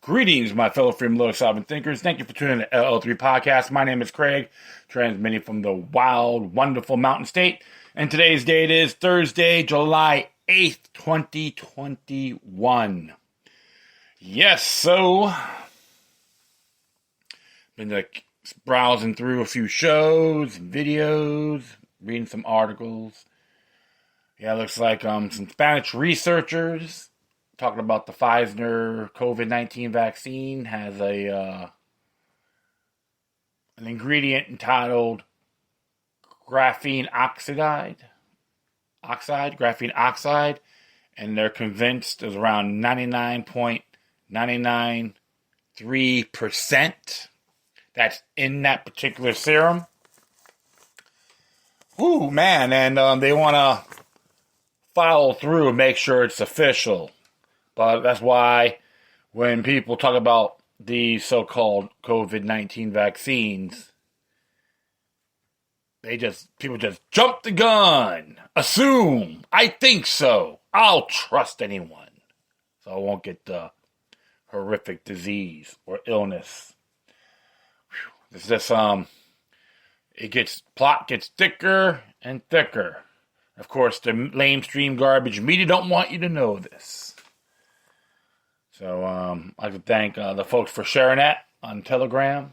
Greetings, my fellow free low sovereign thinkers. Thank you for tuning in to LL3 Podcast. My name is Craig, transmitting from the wild, wonderful mountain state. And today's date is Thursday, July 8th, 2021. Yes, so been like browsing through a few shows, videos, reading some articles. Yeah, it looks like some Spanish researchers talking about the Pfizer COVID-19 vaccine has an ingredient entitled graphene oxide, and they're convinced there's around 99.993% that's in that particular serum. Ooh, man, and they want to follow through and make sure it's official. But that's why when people talk about the so-called COVID-19 vaccines, people just jump the gun, assume, I think so, I'll trust anyone, so I won't get the horrific disease or illness. It's just plot gets thicker and thicker. Of course, the mainstream garbage media don't want you to know this. So I'd like to thank the folks for sharing that on Telegram.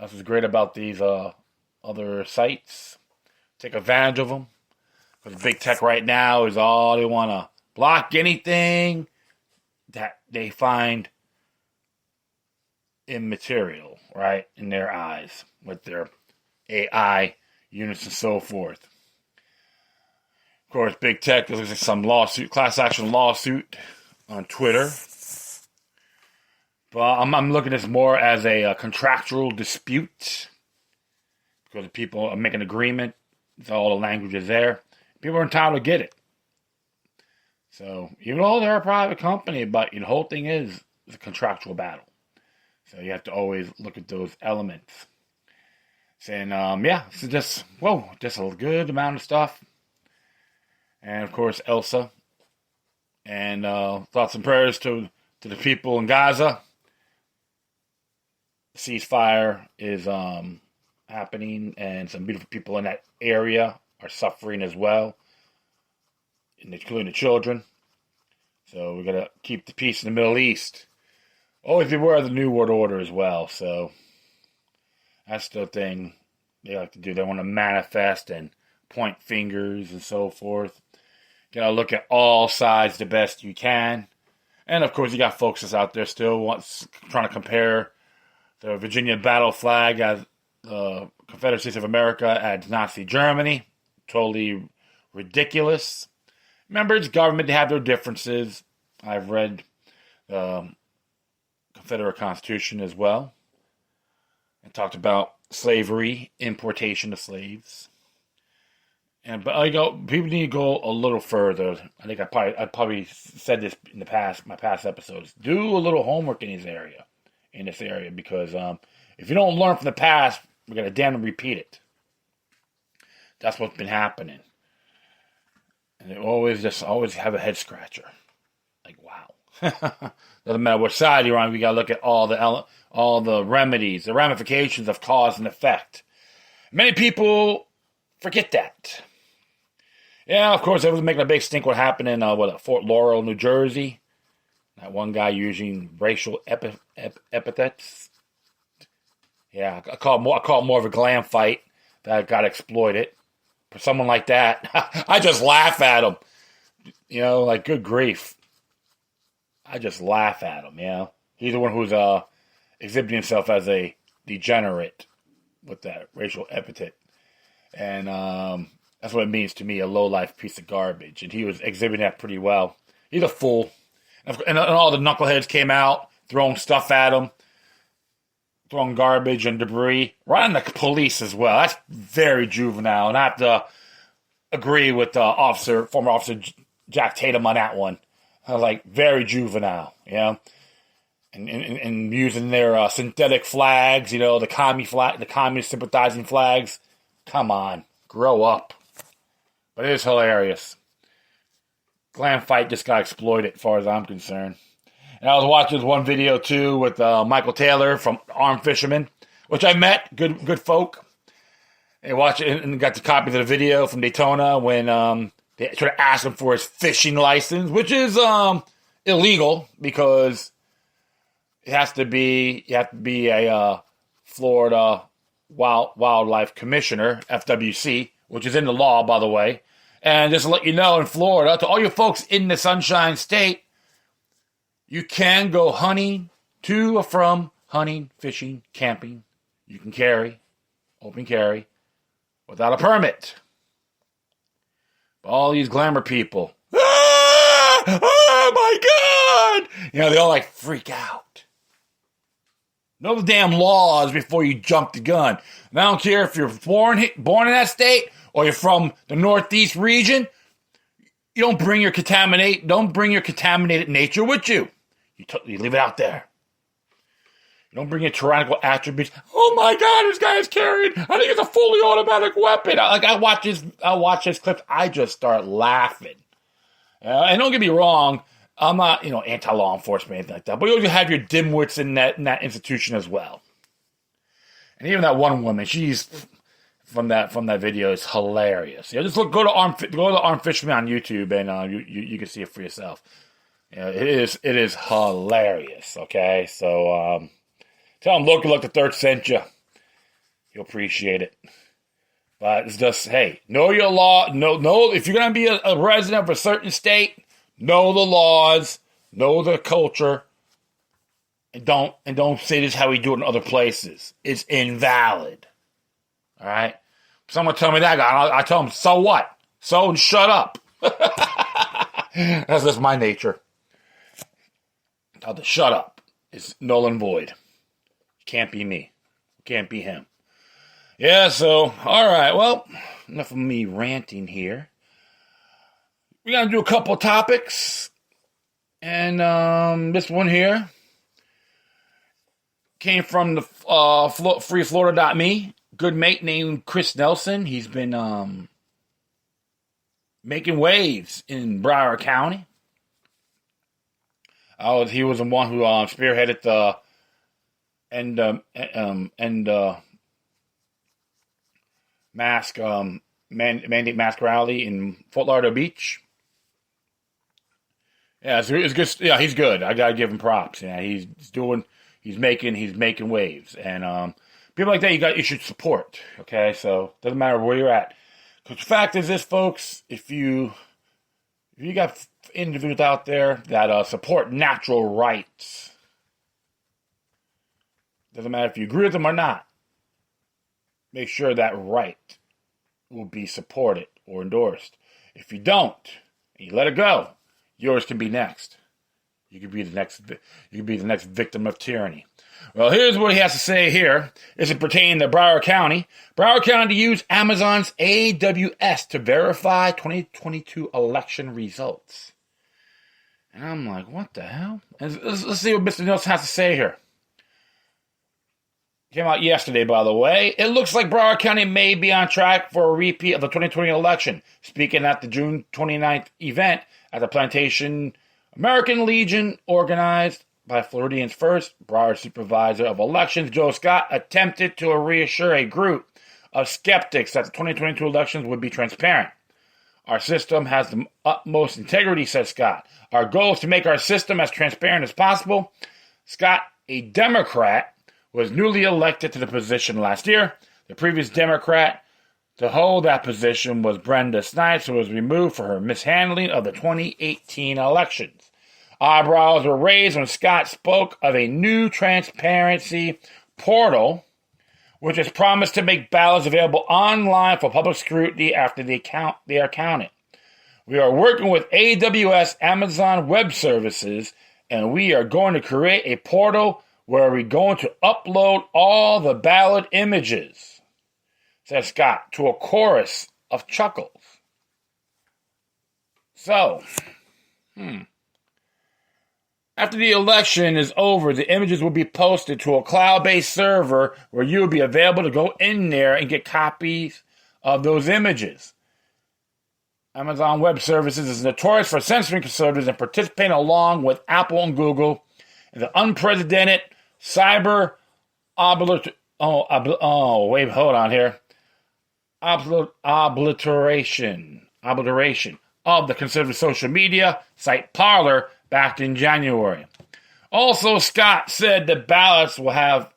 That's what's great about these other sites. Take advantage of them. Because big tech right now is all they want to block anything that they find immaterial, right, in their eyes with their AI units and so forth. Of course, big tech, there's some class action lawsuit on Twitter. But I'm looking at this more as a contractual dispute because people make an agreement. It's all the language is there. People are entitled to get it. So even though they're a private company, but the whole thing is a contractual battle. So you have to always look at those elements. Saying, so just a good amount of stuff. And of course, Elsa. And thoughts and prayers to the people in Gaza. Ceasefire is happening, and some beautiful people in that area are suffering as well, including the children. So we gotta keep the peace in the Middle East. Always beware of the New World Order as well. So that's the thing they like to do. They want to manifest and point fingers and so forth. You gotta look at all sides the best you can. And of course, you got folks that's out there still trying to compare the Virginia battle flag as the Confederate States of America as Nazi Germany. Totally ridiculous. Remember, it's government. They have their differences. I've read the Confederate Constitution as well. And talked about slavery, importation of slaves. But people need to go a little further. I think I probably said this in my past episodes. Do a little homework in this area, because if you don't learn from the past, we're gonna damn near repeat it. That's what's been happening, and they always have a head scratcher. Like, wow, doesn't matter what side you're on. We gotta look at all the remedies, the ramifications of cause and effect. Many people forget that. Yeah, of course, everyone's making a big stink what happened in Fort Laurel, New Jersey. That one guy using racial epithets. Yeah, I call it more of a glam fight that got exploited. For someone like that, I just laugh at him. Like, good grief. I just laugh at him, He's the one who's exhibiting himself as a degenerate with that racial epithet. And that's what it means to me, a low-life piece of garbage. And he was exhibiting that pretty well. He's a fool. And all the knuckleheads came out, throwing stuff at him, throwing garbage and debris. Right on the police as well. That's very juvenile. And I have to agree with former officer Jack Tatum on that one. Like, very juvenile, And using their synthetic flags, the communist sympathizing flags. Come on, grow up. But it is hilarious. Glam fight just got exploited, as far as I'm concerned. And I was watching this one video too with Michael Taylor from Armed Fishermen, which I met, good folk. And watched it and got the copies of the video from Daytona when they tried to ask him for his fishing license, which is illegal because you have to be a Florida Wildlife Commissioner, FWC, which is in the law, by the way. And just to let you know, in Florida, to all you folks in the Sunshine State, you can go hunting, to or from hunting, fishing, camping. You can carry, open carry, without a permit. But all these glamour people, oh my God! You know, they all like freak out. Know the damn laws before you jump the gun. And I don't care if you're born in that state or you're from the Northeast region. You don't bring your contaminated nature with you. You leave it out there. You don't bring your tyrannical attributes. Oh my God, this guy is carrying. I think it's a fully automatic weapon. I watch his clips. I just start laughing. And don't get me wrong, I'm not, anti-law enforcement or anything like that. But you always have your dimwits in that institution as well. And even that one woman, she's from that video is hilarious. Just go to Armed Fisherman on YouTube, and you can see it for yourself. It is hilarious. Okay, so tell him Look the Third sent you. He'll appreciate it. But it's just, hey, know your law. Know if you're gonna be a resident of a certain state, know the laws, know the culture, and don't say this is how we do it in other places. It's invalid. All right. Someone tell me that guy. I tell him, so what? So shut up. That's just my nature. Tell to shut up. It's null and void. Can't be me. Can't be him. Yeah, so, alright, well, enough of me ranting here. We're going to do a couple of topics. And this one here came from the freeflorida.me. Good mate named Chris Nelson. He's been making waves in Broward County. He was the one who spearheaded the mandate mask rally in Fort Lauderdale Beach. Yeah, it's good. Yeah, he's good. I gotta give him props. Yeah, he's making waves, and people like that you should support. Okay, so doesn't matter where you're at. Because the fact is this, folks, if you got individuals out there that support natural rights, doesn't matter if you agree with them or not, make sure that right will be supported or endorsed. If you don't, and you let it go, yours can be next. You could be the next victim of tyranny. Well, here's what he has to say here. This is pertaining to Broward County. Broward County to use Amazon's AWS to verify 2022 election results. And I'm like, what the hell? And let's see what Mr. Nelson has to say here. Came out yesterday, by the way. It looks like Broward County may be on track for a repeat of the 2020 election. Speaking at the June 29th event at the Plantation American Legion, organized by Floridians First, Broward Supervisor of Elections Joe Scott attempted to reassure a group of skeptics that the 2022 elections would be transparent. Our system has the utmost integrity, said Scott. Our goal is to make our system as transparent as possible. Scott, a Democrat, was newly elected to the position last year. The previous Democrat to hold that position was Brenda Snipes, who was removed for her mishandling of the 2018 elections. Eyebrows were raised when Scott spoke of a new transparency portal, which is promised to make ballots available online for public scrutiny after they are counted. We are working with AWS Amazon Web Services, and we are going to create a portal where we're going to upload all the ballot images, said Scott, to a chorus of chuckles. So, after the election is over, the images will be posted to a cloud-based server where you will be available to go in there and get copies of those images. Amazon Web Services is notorious for censoring conservatives and participating along with Apple and Google in the unprecedented cyber obliteration of the conservative social media site Parler back in January. Also, Scott said that ballots will have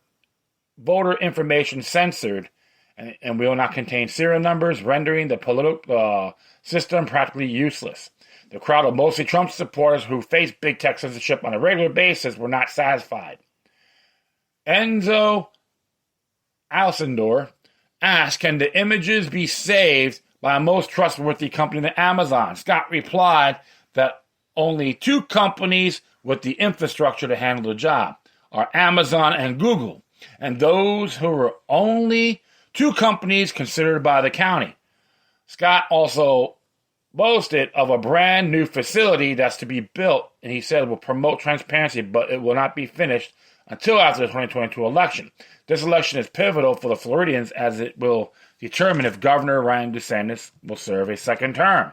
voter information censored and will not contain serial numbers, rendering the political system practically useless. The crowd of mostly Trump supporters who face big tech censorship on a regular basis were not satisfied. Enzo Alcindor asked, can the images be saved by a most trustworthy company than Amazon? Scott replied that only two companies with the infrastructure to handle the job are Amazon and Google, and those who were only two companies considered by the county. Scott also boasted of a brand new facility that's to be built, and he said will promote transparency, but it will not be finished until after the 2022 election. This election is pivotal for the Floridians as it will determine if Governor Ron DeSantis will serve a second term.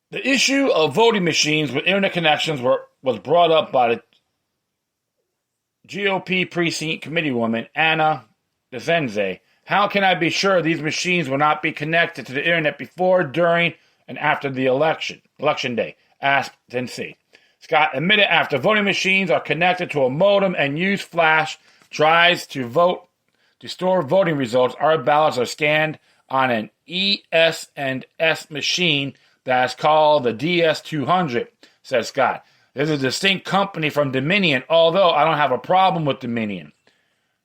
The issue of voting machines with internet connections was brought up by the GOP precinct committeewoman Anna DeZenze. How can I be sure these machines will not be connected to the internet before, during, and after the election day? Asked Tennessee. Scott admitted after voting machines are connected to a modem and use flash drives to store voting results, our ballots are scanned on an ES&S machine that is called the DS200, said Scott. This is a distinct company from Dominion, although I don't have a problem with Dominion.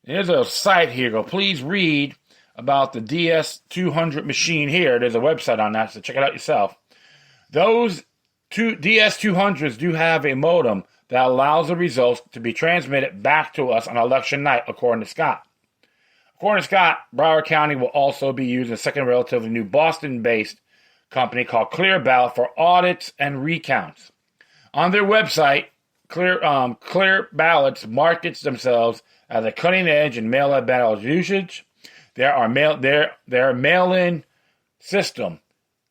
There's a site here. Go please read about the DS200 machine here. There's a website on that, so check it out yourself. Those two DS200s do have a modem that allows the results to be transmitted back to us on election night, according to Scott. According to Scott, Broward County will also be using a second relatively new Boston-based company called Clear Ballot for audits and recounts. On their website, Clear Ballots markets themselves as a cutting-edge in mail-in ballot usage. Their mail-in system,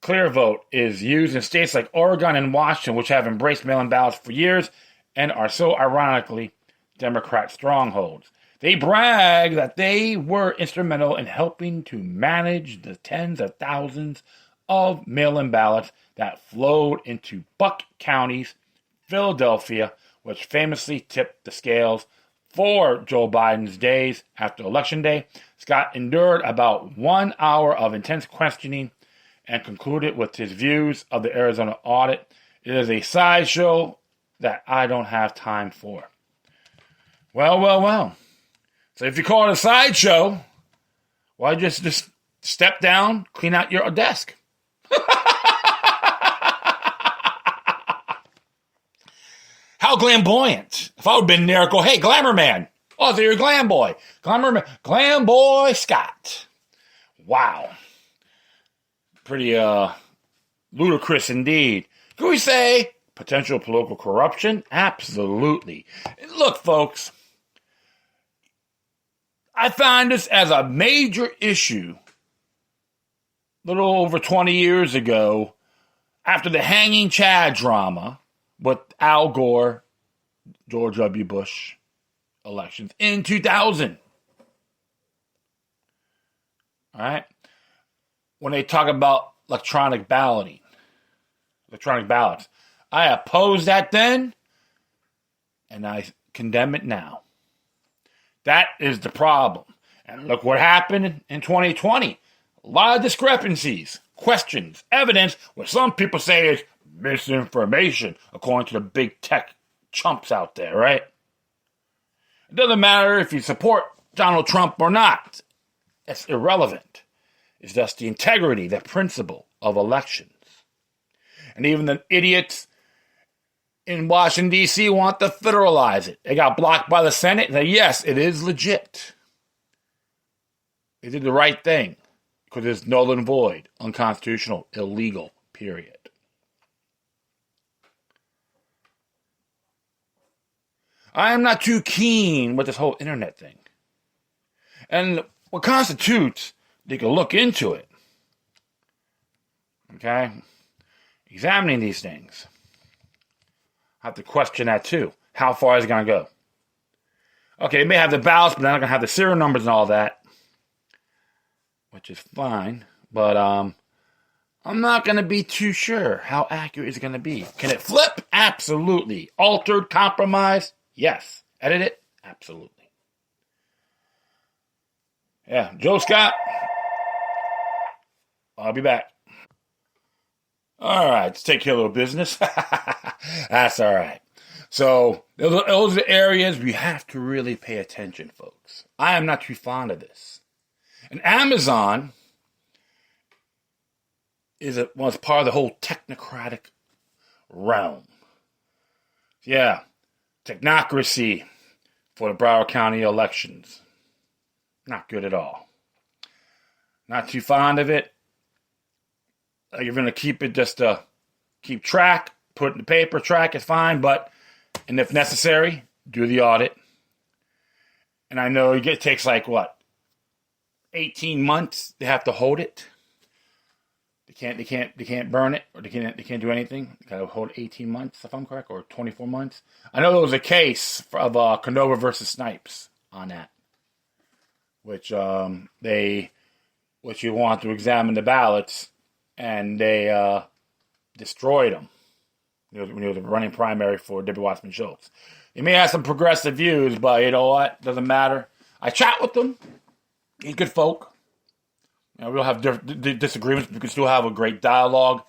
ClearVote, is used in states like Oregon and Washington, which have embraced mail-in ballots for years and are so ironically Democrat strongholds. They brag that they were instrumental in helping to manage the tens of thousands of mail-in ballots that flowed into Buck County's Philadelphia, which famously tipped the scales for Joe Biden's days after Election Day. Scott endured about 1 hour of intense questioning and concluded with his views of the Arizona audit. It is a sideshow that I don't have time for. Well. So if you call it a sideshow, why just step down, clean out your desk? How glamboyant. If I would have been there, I'd go, hey, Glamour Man. Oh, so you're a glam boy. Glam boy Scott. Wow. Pretty ludicrous indeed. Can we say potential political corruption? Absolutely. Look, folks, I find this as a major issue a little over 20 years ago after the hanging Chad drama with Al Gore, George W. Bush elections in 2000. All right? When they talk about electronic ballots, I opposed that then, and I condemn it now. That is the problem. And look what happened in 2020. A lot of discrepancies, questions, evidence, what some people say is misinformation, according to the big tech chumps out there, right? It doesn't matter if you support Donald Trump or not. It's irrelevant. It's just the integrity, the principle of elections. And even the idiots in Washington, D.C. want to federalize it. They got blocked by the Senate. And yes, it is legit. They did the right thing because it's null and void, unconstitutional, illegal, period. I am not too keen with this whole internet thing. And what constitutes, they can look into it. Okay? examining these things. I have to question that too. How far is it going to go? Okay, they may have the ballots, but they're not going to have the serial numbers and all that, which is fine. But I'm not going to be too sure how accurate it's going to be. Can it flip? Absolutely. Altered, compromised? Yes. Edit it? Absolutely. Yeah, Joe Scott. I'll be back. All right, let's take care of a little business. That's all right. So those are areas we have to really pay attention, folks. I am not too fond of this. And Amazon was part of the whole technocratic realm. Yeah, technocracy for the Broward County elections. Not good at all. Not too fond of it. You're going to keep it just to keep track, put it in the paper, track is fine, and if necessary, do the audit. And I know it takes 18 months. They have to hold it. They can't burn it, or they can't do anything. They got to hold 18 months, if I'm correct, or 24 months. I know there was a case of Canova versus Snipes on that, which you want to examine the ballots, and they destroyed them. When he was running primary for Debbie Wasserman Schultz. He may have some progressive views, but you know what? Doesn't matter. I chat with him. He's good folk. We'll have disagreements, but we can still have a great dialogue.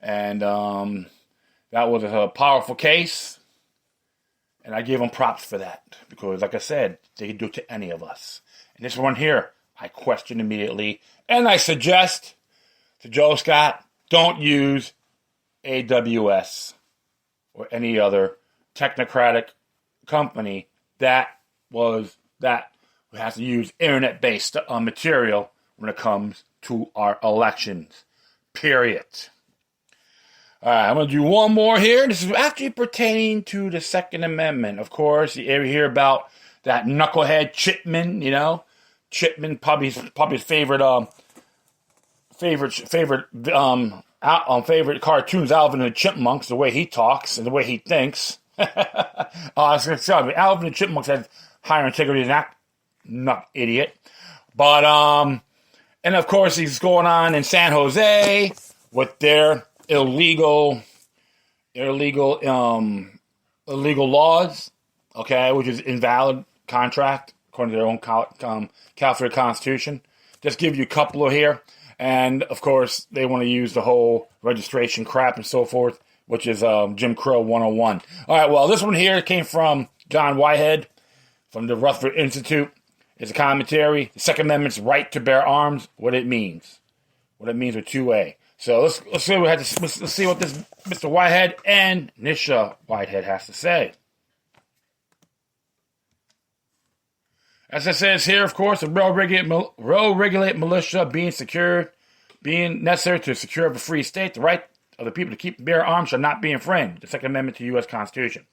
And that was a powerful case. And I give him props for that. Because, like I said, they can do it to any of us. And this one here, I question immediately. And I suggest to Joe Scott, don't use AWS or any other technocratic company that has to use internet-based material when it comes to our elections. Period. All right, I'm going to do one more here. This is actually pertaining to the Second Amendment. Of course, you ever hear about that knucklehead Chipman, Chipman, probably his favorite cartoons, Alvin and the Chipmunks, the way he talks and the way he thinks. Alvin and the Chipmunks has higher integrity than that. Not idiot. But, and of course he's going on in San Jose with their illegal laws, okay, which is invalid contract according to their own California Constitution. Just give you a couple of here. And, of course, they want to use the whole registration crap and so forth, which is Jim Crow 101. All right, well, this one here came from John Whitehead from the Rutherford Institute. It's a commentary. The Second Amendment's right to bear arms, what it means. What it means with 2A. So let's see what this Mr. Whitehead and Nisha Whitehead has to say. As it says here, of course, a well-regulated militia being necessary to secure a free state, the right of the people to keep and bear arms shall not be infringed. The Second Amendment to the U.S. Constitution.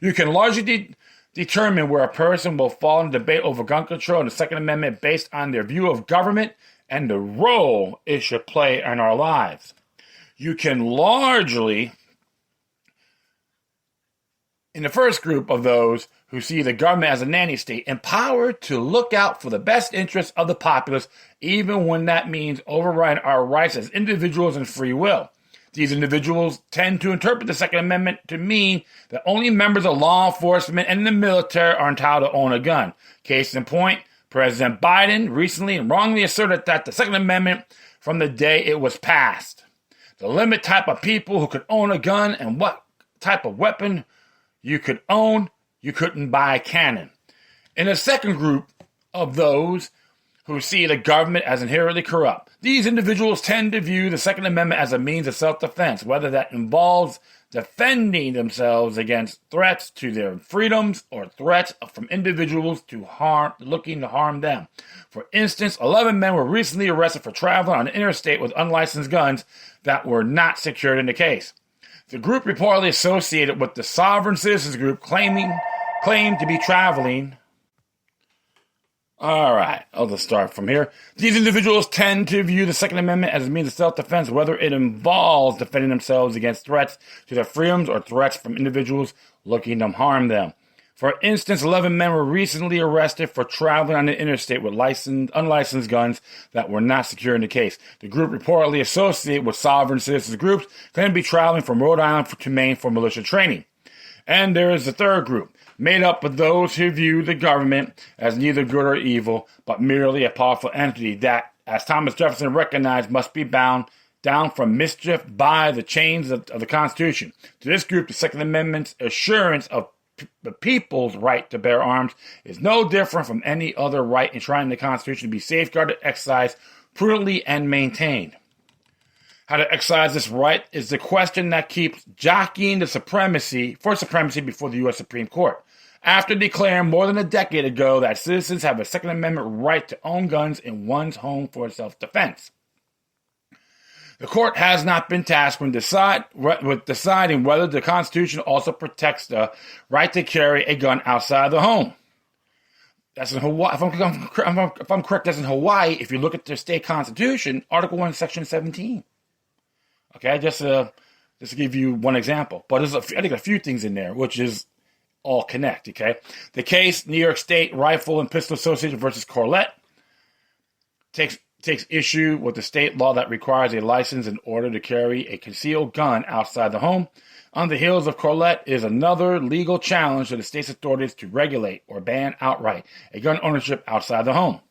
You can largely determine where a person will fall in debate over gun control in the Second Amendment based on their view of government and the role it should play in our lives. You can largely, in the first group of those who see the government as a nanny state, empowered to look out for the best interests of the populace, even when that means overriding our rights as individuals and free will. These individuals tend to interpret the Second Amendment to mean that only members of law enforcement and the military are entitled to own a gun. Case in point, President Biden recently and wrongly asserted that the Second Amendment from the day it was passed. The limit type of people who could own a gun and what type of weapon you could own, you couldn't buy a cannon. In the second group of those who see the government as inherently corrupt, these individuals tend to view the Second Amendment as a means of self-defense, whether that involves defending themselves against threats to their freedoms or threats from individuals looking to harm them. For instance, 11 men were recently arrested for traveling on the interstate with unlicensed guns that were not secured in the case. The group reportedly associated with the Sovereign Citizens Group claimed to be traveling All right, I'll just start from here. These individuals tend to view the Second Amendment as a means of self-defense, whether it involves defending themselves against threats to their freedoms or threats from individuals looking to harm them. For instance, 11 men were recently arrested for traveling on the interstate with unlicensed guns that were not secured in the case. The group reportedly associated with sovereign citizens groups claimed to be traveling from Rhode Island to Maine for militia training. And there is the third group, made up of those who view the government as neither good or evil, but merely a powerful entity that, as Thomas Jefferson recognized, must be bound down from mischief by the chains of the Constitution. To this group, the Second Amendment's assurance of the people's right to bear arms is no different from any other right enshrined in the Constitution to be safeguarded, exercised prudently, and maintained. How to exercise this right is the question that keeps jockeying for supremacy before the U.S. Supreme Court. After declaring more than a decade ago that citizens have a Second Amendment right to own guns in one's home for self-defense, the court has not been tasked with deciding whether the Constitution also protects the right to carry a gun outside the home. That's in Hawaii. If I'm correct, that's in Hawaii. If you look at the state constitution, Article 1, Section 17. Okay, just to give you one example. But there's, I think, a few things in there, which is all connect, okay? The case, New York State Rifle and Pistol Association versus Corlett, takes issue with the state law that requires a license in order to carry a concealed gun outside the home. On the heels of Corlett is another legal challenge to the state's authorities to regulate or ban outright a gun ownership outside the home.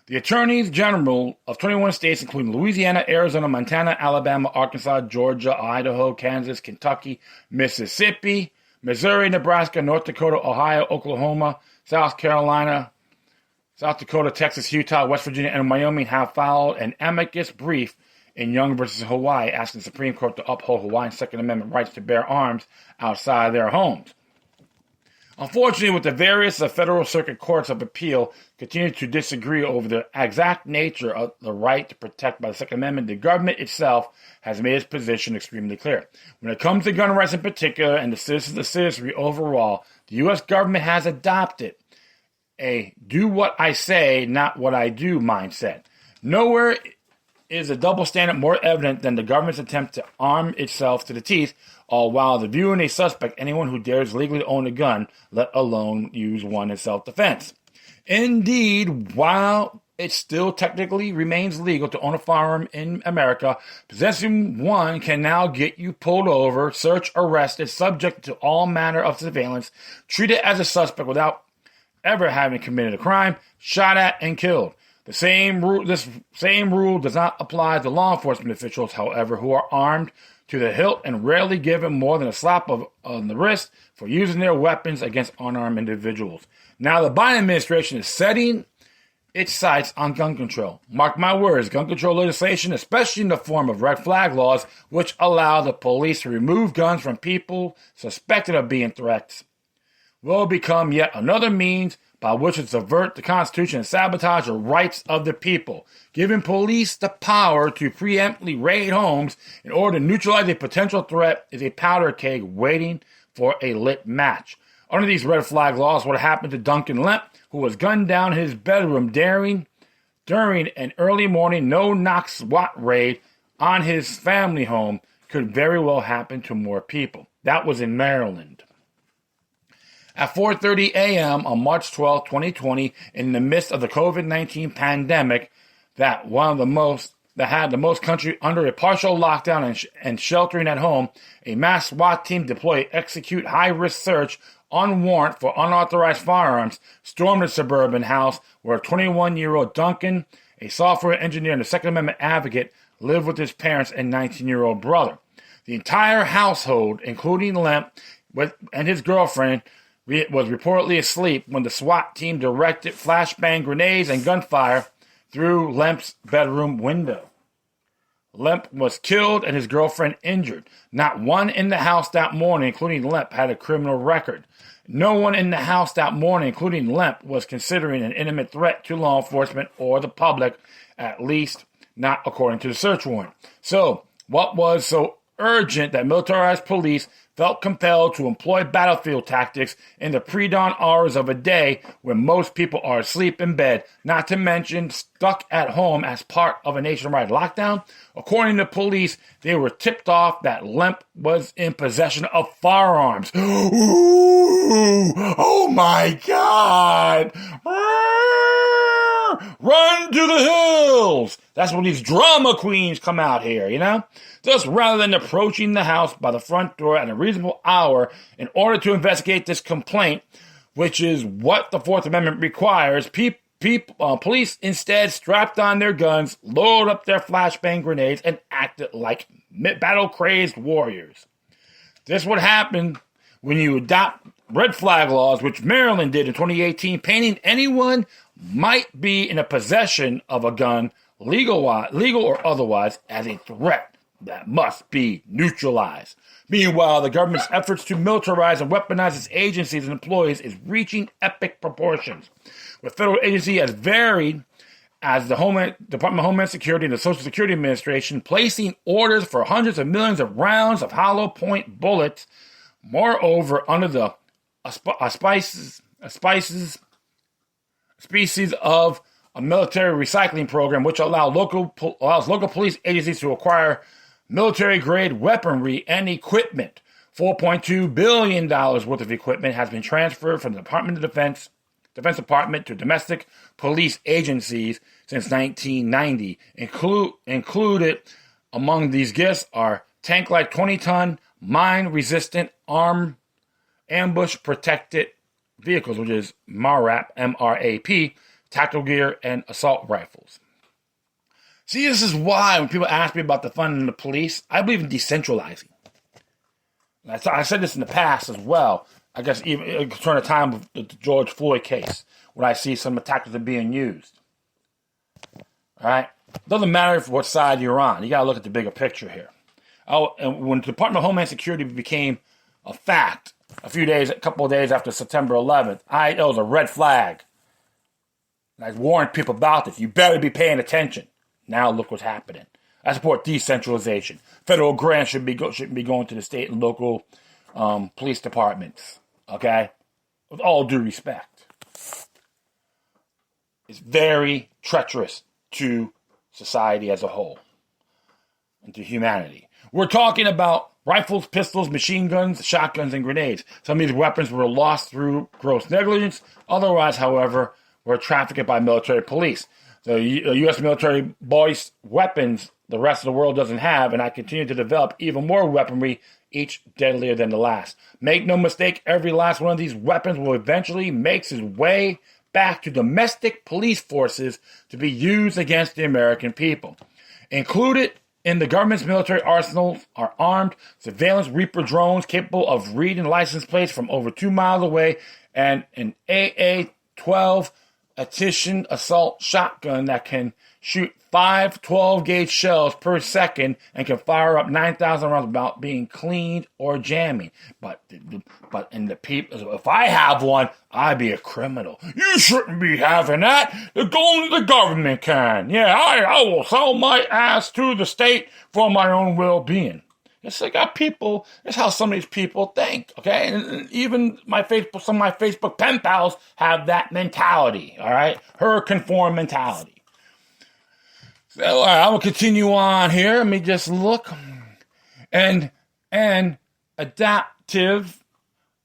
The attorneys general of 21 states, including Louisiana, Arizona, Montana, Alabama, Arkansas, Georgia, Idaho, Kansas, Kentucky, Mississippi, Missouri, Nebraska, North Dakota, Ohio, Oklahoma, South Carolina, South Dakota, Texas, Utah, West Virginia, and Wyoming have filed an amicus brief in Young versus Hawaii asking the Supreme Court to uphold Hawaii's Second Amendment rights to bear arms outside their homes. Unfortunately, with the various federal circuit courts of appeal continue to disagree over the exact nature of the right to protect by the Second Amendment, the government itself has made its position extremely clear. When it comes to gun rights in particular and the citizens of citizenry overall, the U.S. government has adopted a do what I say, not what I do mindset. Nowhere is a double standard more evident than the government's attempt to arm itself to the teeth, all while viewing a suspect anyone who dares legally own a gun, let alone use one in self-defense. Indeed, while it still technically remains legal to own a firearm in America, possessing one can now get you pulled over, searched, arrested, subject to all manner of surveillance, treated as a suspect without ever having committed a crime, shot at, and killed. This same rule does not apply to law enforcement officials, however, who are armed to the hilt and rarely given more than a slap on the wrist for using their weapons against unarmed individuals. Now, the Biden administration is setting its sights on gun control. Mark my words, gun control legislation, especially in the form of red flag laws, which allow the police to remove guns from people suspected of being threats, will become yet another means by which to subvert the Constitution and sabotage the rights of the people, giving police the power to preemptively raid homes in order to neutralize a potential threat is a powder keg waiting for a lit match. Under these red flag laws, what happened to Duncan Lemp, who was gunned down in his bedroom during an early morning no-knock SWAT raid on his family home, could very well happen to more people. That was in Maryland. At 4:30 a.m. on March 12, 2020, in the midst of the COVID-19 pandemic that had the most country under a partial lockdown and sheltering at home, a mass SWAT team deployed to execute high-risk search on warrant for unauthorized firearms stormed a suburban house where 21-year-old Duncan, a software engineer and a Second Amendment advocate, lived with his parents and 19-year-old brother. The entire household, including Lemp and his girlfriend, was reportedly asleep when the SWAT team directed flashbang grenades and gunfire through Lemp's bedroom window. Lemp was killed and his girlfriend injured. Not one in the house that morning, including Lemp, had a criminal record. No one in the house that morning, including Lemp, was considering an imminent threat to law enforcement or the public, at least not according to the search warrant. So, what was so urgent that militarized police felt compelled to employ battlefield tactics in the pre-dawn hours of a day when most people are asleep in bed, not to mention stuck at home as part of a nationwide lockdown. According to police, they were tipped off that Lemp was in possession of firearms. Ooh, oh my God! Run to the hills! That's when these drama queens come out here, you know? Thus, rather than approaching the house by the front door at a reasonable hour in order to investigate this complaint, which is what the Fourth Amendment requires, police instead strapped on their guns, loaded up their flashbang grenades, and acted like battle-crazed warriors. This would happen when you adopt red flag laws, which Maryland did in 2018, painting anyone might be in a possession of a gun, legal or otherwise, as a threat that must be neutralized. Meanwhile, the government's efforts to militarize and weaponize its agencies and employees is reaching epic proportions, with federal agencies as varied as the Department of Homeland Security and the Social Security Administration placing orders for hundreds of millions of rounds of hollow point bullets. Moreover, under the species of a military recycling program, which allows local police agencies to acquire military-grade weaponry and equipment. $4.2 billion worth of equipment has been transferred from the Department of Defense Department to domestic police agencies since 1990. Included among these gifts are tank-like 20-ton, mine-resistant, ambush-protected vehicles, which is MARAP, M-R-A-P, tactical gear, and assault rifles. See, this is why when people ask me about the funding of the police, I believe in decentralizing. I said this in the past as well. I guess even during the time of the George Floyd case, when I see some tactics are being used. All right? Doesn't matter what side you're on. You got to look at the bigger picture here. And when the Department of Homeland Security became a fact a couple of days after September 11th, it was a red flag. And I warned people about this. You better be paying attention. Now look what's happening. I support decentralization. Federal grants shouldn't be going to the state and local police departments. Okay? With all due respect. It's very treacherous to society as a whole and to humanity. We're talking about rifles, pistols, machine guns, shotguns, and grenades. Some of these weapons were lost through gross negligence. Otherwise, however, were trafficked by military police. The U.S. military boasts weapons the rest of the world doesn't have, and I continue to develop even more weaponry, each deadlier than the last. Make no mistake, every last one of these weapons will eventually make its way back to domestic police forces to be used against the American people. Included in the government's military arsenals are armed surveillance Reaper drones capable of reading license plates from over 2 miles away and an AA-12 Attention assault shotgun that can shoot 5 12-gauge shells per second and can fire up 9,000 rounds without being cleaned or jamming. But in the people, if I have one, I'd be a criminal. You shouldn't be having that. Only the government can. Yeah, I will sell my ass to the state for my own well-being. It's like people. It's how some of these people think. Okay, and even some of my Facebook pen pals have that mentality. All right, her conform mentality. So, all right, I will continue on here. Let me just look. And adaptive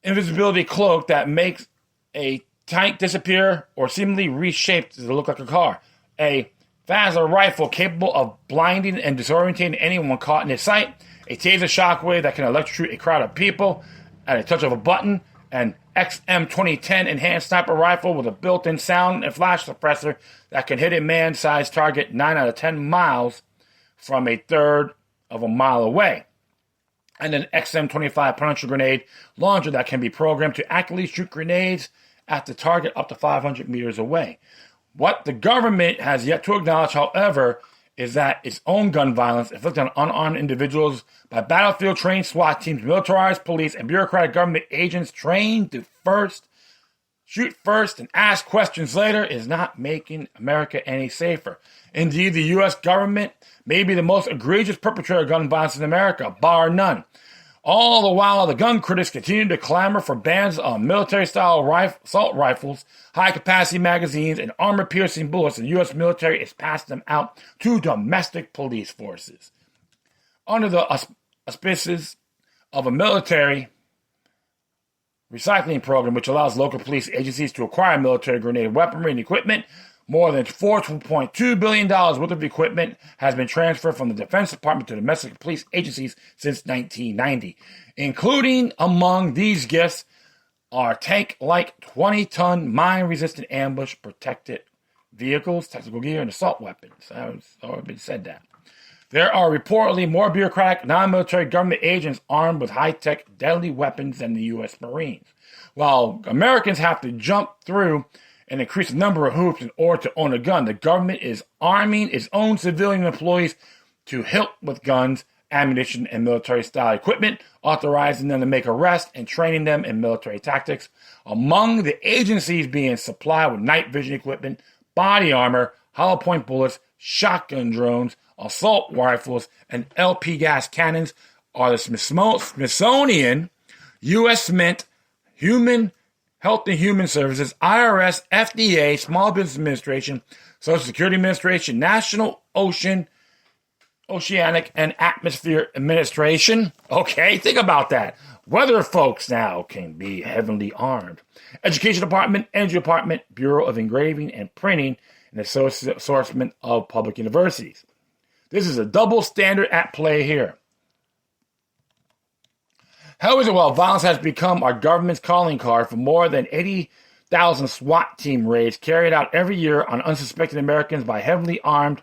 invisibility cloak that makes a tank disappear or seemingly reshaped to look like a car. A Phaser rifle capable of blinding and disorientating anyone caught in its sight. A taser shockwave that can electrocute a crowd of people at a touch of a button. An XM2010 enhanced sniper rifle with a built-in sound and flash suppressor that can hit a man-sized target 9 out of 10 miles from a third of a mile away. And an XM25 puncture grenade launcher that can be programmed to accurately shoot grenades at the target up to 500 meters away. What the government has yet to acknowledge, however, is that its own gun violence inflicted on unarmed individuals by battlefield-trained SWAT teams, militarized police, and bureaucratic government agents trained to shoot first and ask questions later is not making America any safer. Indeed, the U.S. government may be the most egregious perpetrator of gun violence in America, bar none. All the while, the gun critics continue to clamor for bans on military-style assault rifles, high-capacity magazines, and armor-piercing bullets. The U.S. military is passing them out to domestic police forces. Under the auspices of a military recycling program which allows local police agencies to acquire military-grade weaponry and equipment, more than $4.2 billion worth of equipment has been transferred from the Defense Department to domestic police agencies since 1990. Including among these gifts are tank-like 20-ton mine-resistant ambush-protected vehicles, tactical gear, and assault weapons. I've already said that. There are reportedly more bureaucratic, non-military government agents armed with high-tech, deadly weapons than the U.S. Marines. While Americans have to jump through and increase the number of hoops in order to own a gun, the government is arming its own civilian employees to hilt with guns, ammunition, and military-style equipment, authorizing them to make arrests and training them in military tactics. Among the agencies being supplied with night vision equipment, body armor, hollow point bullets, shotgun drones, assault rifles, and LP gas cannons are the Smithsonian, U.S. Mint, Health and Human Services, IRS, FDA, Small Business Administration, Social Security Administration, National Oceanic and Atmosphere Administration. Okay, think about that. Weather folks now can be heavily armed. Education Department, Energy Department, Bureau of Engraving and Printing, and Assortment of Public Universities. This is a double standard at play here. How is it while violence has become our government's calling card for more than 80,000 SWAT team raids carried out every year on unsuspecting Americans by heavily armed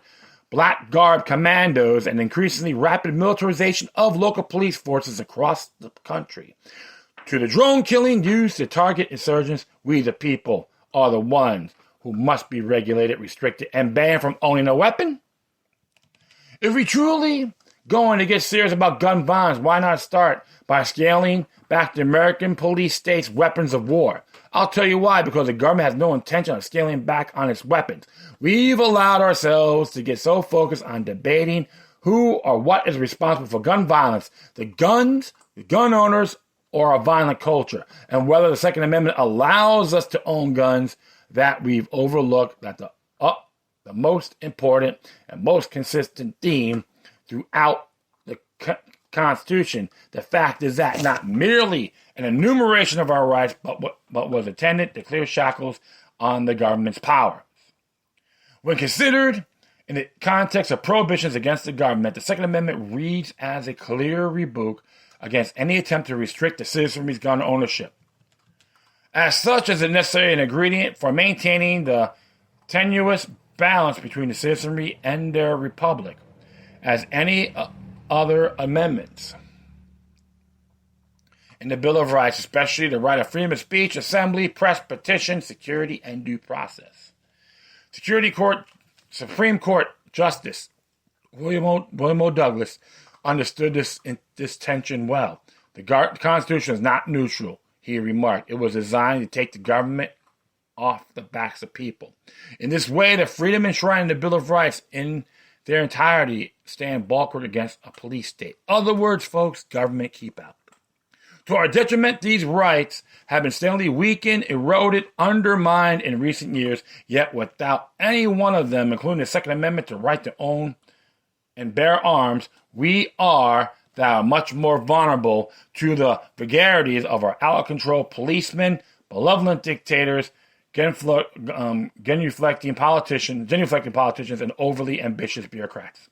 black-garbed commandos and increasingly rapid militarization of local police forces across the country? To the drone killing used to target insurgents, we the people are the ones who must be regulated, restricted, and banned from owning a weapon? If we truly going to get serious about gun violence, why not start by scaling back the American police state's weapons of war? I'll tell you why, because the government has no intention of scaling back on its weapons. We've allowed ourselves to get so focused on debating who or what is responsible for gun violence, the guns, the gun owners, or a violent culture, and whether the Second Amendment allows us to own guns, that we've overlooked that the most important and most consistent theme throughout the Constitution. The fact is that not merely an enumeration of our rights, but was intended to clear shackles on the government's powers. When considered in the context of prohibitions against the government, the Second Amendment reads as a clear rebuke against any attempt to restrict the citizenry's gun ownership. As such, is a necessary ingredient for maintaining the tenuous balance between the citizenry and their republic, as any other amendments in the Bill of Rights, especially the right of freedom of speech, assembly, press, petition, security, and due process. Supreme Court Justice William O. Douglas understood this tension well. The Constitution is not neutral, he remarked. It was designed to take the government off the backs of people. In this way, the freedom enshrined in the Bill of Rights in their entirety stand bulwark against a police state. Other words, folks, government keep out. To our detriment, these rights have been steadily weakened, eroded, undermined in recent years, yet without any one of them, including the Second Amendment, the right to own and bear arms, we are much more vulnerable to the vagaries of our out-of-control policemen, malevolent dictators, genuflecting politicians, and overly ambitious bureaucrats.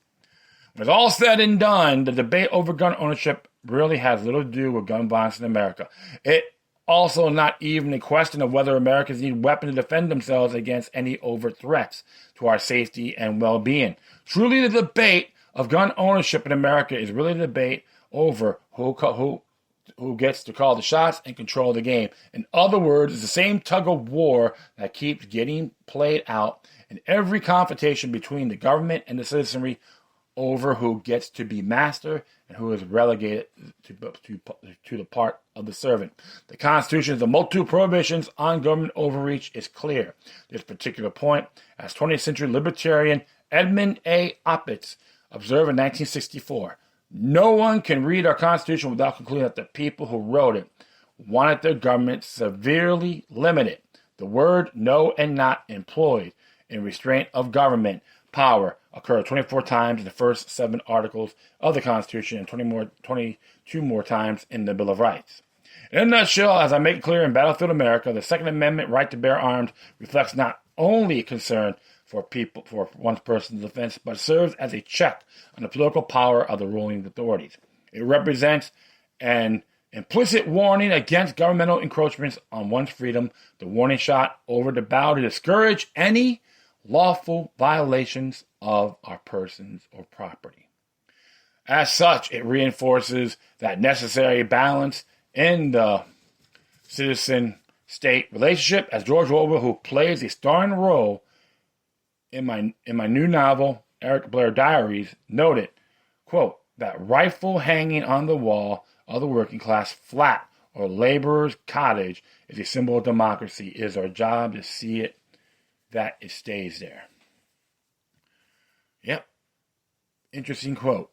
When it's all said and done, the debate over gun ownership really has little to do with gun violence in America. It also not even a question of whether Americans need weapons to defend themselves against any overt threats to our safety and well-being. Truly, the debate of gun ownership in America is really a debate over who gets to call the shots and control the game. In other words, it's the same tug of war that keeps getting played out in every confrontation between the government and the citizenry over who gets to be master and who is relegated to the part of the servant. The Constitution's multitude of prohibitions on government overreach is clear. This particular point, as 20th century libertarian Edmund A. Opitz observed in 1964, no one can read our Constitution without concluding that the people who wrote it wanted their government severely limited. The word no and not employed in restraint of government power occur 24 times in the first 7 articles of the Constitution and 22 more times in the Bill of Rights. In a nutshell, as I make clear in Battlefield America, the Second Amendment right to bear arms reflects not only a concern for one person's defense, but serves as a check on the political power of the ruling authorities. It represents an implicit warning against governmental encroachments on one's freedom, the warning shot over the bow to discourage any lawful violations of our persons or property. As such, it reinforces that necessary balance in the citizen-state relationship, as George Orwell, who plays a starring role in my new novel, Eric Blair Diaries, noted, quote, that rifle hanging on the wall of the working class flat or laborer's cottage is a symbol of democracy. It is our job to see it that it stays there. Yep. Interesting quote.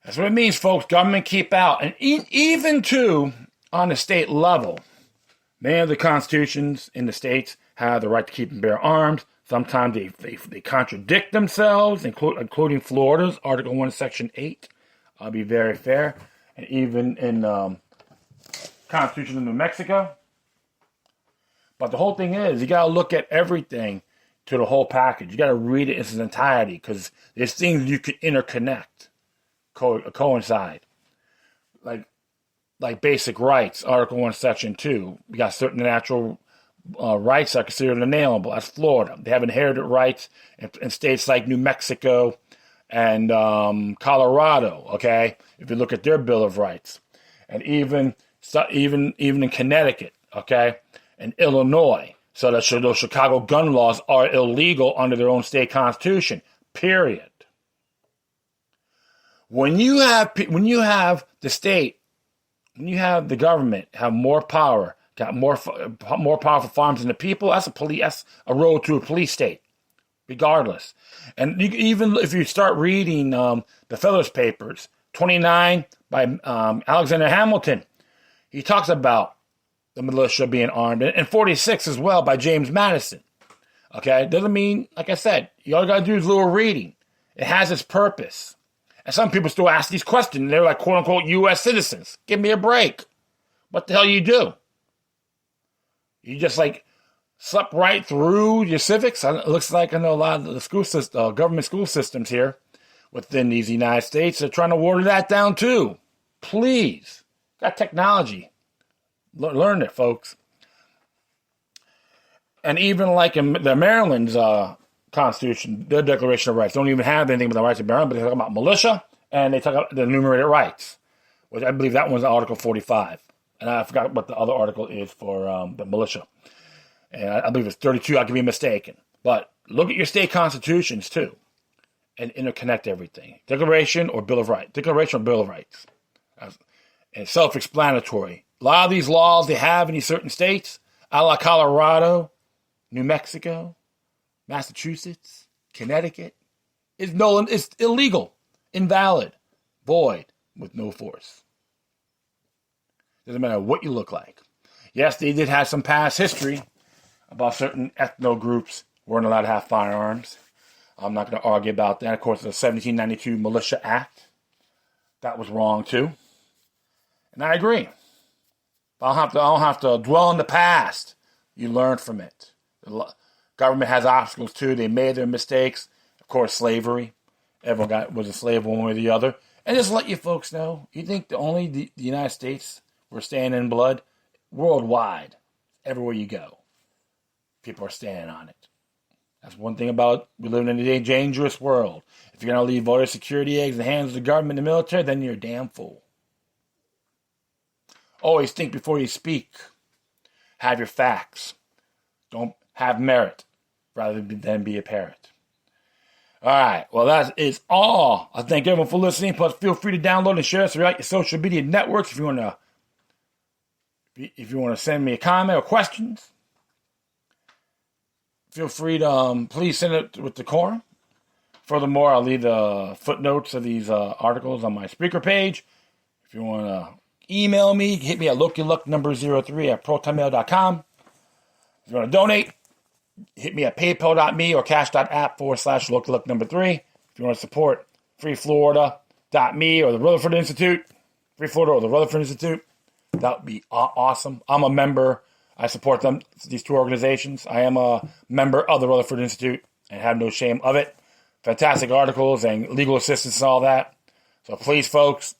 That's what it means, folks. Government keep out. And even too, on the state level, many of the constitutions in the states have the right to keep and bear arms. Sometimes they contradict themselves, including Florida's Article 1, Section 8. I'll be very fair. And even in Constitution of New Mexico. But the whole thing is, you got to look at everything to the whole package. You got to read it in its entirety because there's things you could interconnect, coincide. Like basic rights, Article 1, Section 2. We got certain natural rights that are considered inalienable. That's Florida. They have inherited rights in states like New Mexico and Colorado, okay? If you look at their Bill of Rights. And even in Connecticut, okay? And Illinois. So that those Chicago gun laws are illegal under their own state constitution, period. When you have the state, when you have the government have more power, got more powerful farms than the people, that's a road to a police state, regardless. And even if you start reading the Fellows Papers, 29 by Alexander Hamilton, he talks about the militia being armed, and 46 as well by James Madison. Okay, doesn't mean, like I said, you all got to do is a little reading. It has its purpose. And some people still ask these questions. They're like, quote unquote, U.S. citizens. Give me a break. What the hell you do? You just like slept right through your civics? It looks like I know a lot of the school system, government school systems here within these United States are trying to water that down too. Please. Got technology. Learn it, folks. And even like in the Maryland's Constitution, their Declaration of Rights don't even have anything about the rights of Maryland, but they talk about militia and they talk about the enumerated rights, which I believe that one's Article 45. And I forgot what the other article is for the militia. And I believe it's 32. I could be mistaken. But look at your state constitutions too and interconnect everything. Declaration or Bill of Rights. Declaration or Bill of Rights. And self-explanatory. A lot of these laws they have in these certain states, a la Colorado, New Mexico, Massachusetts, Connecticut, it's illegal, invalid, void, with no force. Doesn't matter what you look like. Yes, they did have some past history about certain ethno groups weren't allowed to have firearms. I'm not going to argue about that. Of course, the 1792 Militia Act, that was wrong too. And I agree. I don't have to dwell on the past. You learn from it. The government has obstacles too. They made their mistakes. Of course, slavery. Everyone was a slave one way or the other. And just let you folks know, you think the United States were staying in blood? Worldwide, everywhere you go, people are standing on it. That's one thing about we live in a dangerous world. If you're going to leave voter security eggs in the hands of the government and the military, then you're a damn fool. Always think before you speak. Have your facts. Don't have merit. rather than be a parrot. All right. Well, that is all. I thank everyone for listening. Plus, feel free to download and share us throughout your social media networks if you want to send me a comment or questions. Feel free to please send it with decorum. Furthermore, I'll leave the footnotes of these articles on my speaker page. If you want to email me, hit me at lokiluck03@protonmail.com. If you want to donate, hit me at paypal.me or cash.app/lokiluck3. If you want to support freeflorida.me or the Rutherford Institute, Free Florida or the Rutherford Institute, that would be awesome. I'm a member. I support them, these two organizations. I am a member of the Rutherford Institute and have no shame of it. Fantastic articles and legal assistance and all that. So please, folks,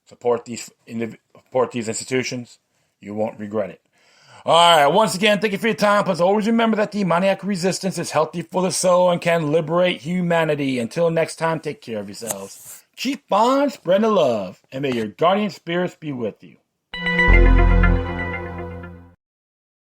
support these institutions. You won't regret it. All right. Once again, thank you for your time. Plus, always remember that demoniac resistance is healthy for the soul and can liberate humanity. Until next time, take care of yourselves. Keep on spreading the love, and may your guardian spirits be with you.